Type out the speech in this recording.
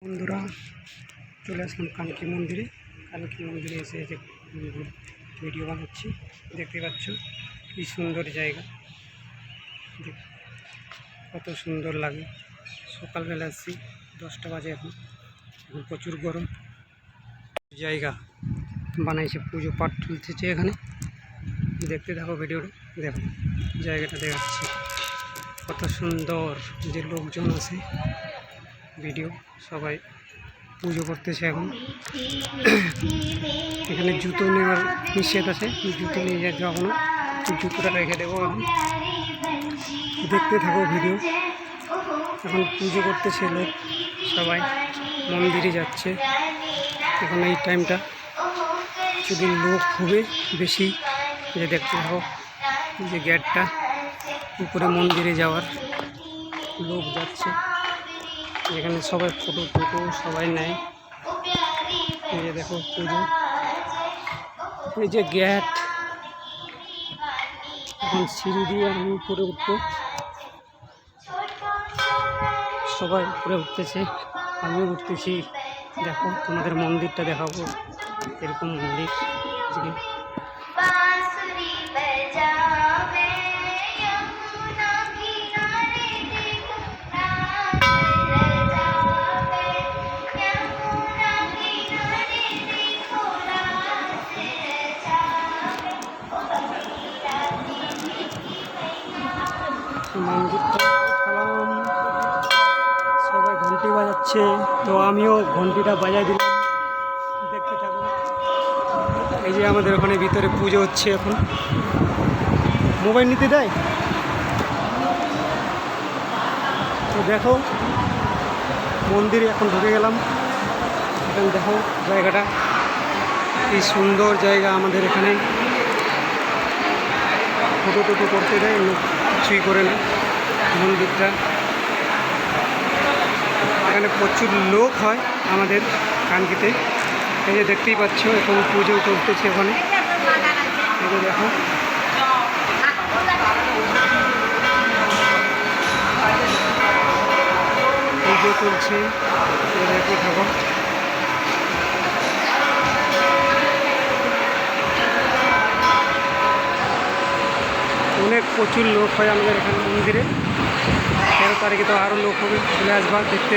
বন্ধুরা চলে আসলাম কানকি মন্দিরে। কানকি মন্দিরে এসে যে ভিডিও বানাচ্ছি, দেখতে পাচ্ছ কি সুন্দর জায়গা, কত সুন্দর লাগে। সকালবেলা আসছি, 10টা বাজে এখন প্রচুর গরম। জায়গা বানাইছে, পুজো পাঠ চলতেছে এখানে। দেখতে থাকো ভিডিওটা, দেখো জায়গাটা দেখাচ্ছি কত সুন্দর। যে লোকজন আছে ভিডিও সবাই পুজো করতেছে এখন। এখানে জুতো নেওয়ার নিষেধ আছে, জুতো নিয়ে যাবো না, জুতোটা রেখে দেবো এখন। দেখতে থাকো ভিডিও। এখন পুজো করতেছে লোক, সবাই মন্দিরে যাচ্ছে এখন এই টাইমটা। কিছুদিন লোক হবে বেশি, যে দেখতে থাকো যে গেটটা উপরে মন্দিরে যাওয়ার লোক যাচ্ছে। এখানে সবাই ফটো টটো সবাই নেয়। এই যে দেখো পুজো, এই যে গেট। এখন সিঁড়ি দিয়ে আমি উপরে উঠবো, সবাই উপরে উঠতেছে, আমিও উঠতেছি। দেখো তোমাদের মন্দিরটা দেখাবো, এরকম মন্দির। মন্দিরটা উঠলাম, সবাই ঘন্টি বাজাচ্ছে, তো আমিও ঘন্টিটা বাজাই দিলাম। দেখতে থাকো। এই যে আমাদের ওখানে ভিতরে পুজো হচ্ছে এখন। মোবাইল নিতে দেয় তো দেখো, মন্দিরে এখন ঢুকে গেলাম। এখন দেখো জায়গাটা কি সুন্দর জায়গা। আমাদের এখানে ফটো টটো করতে দেয়, কিছুই করে না। মন্দিরটা এখানে প্রচুর লোক হয় আমাদের কানকিতে। এই যে দেখতেই পাচ্ছ এখন পুজো চলতেছে ওখানে। এই যে দেখো পুজো চলছে, দেখতে থাকো। অনেক প্রচুর লোক হয় আমাদের এখানে মন্দিরে। 13 তারিখে তো আরও লোক হবে, চলে আসবা দেখতে।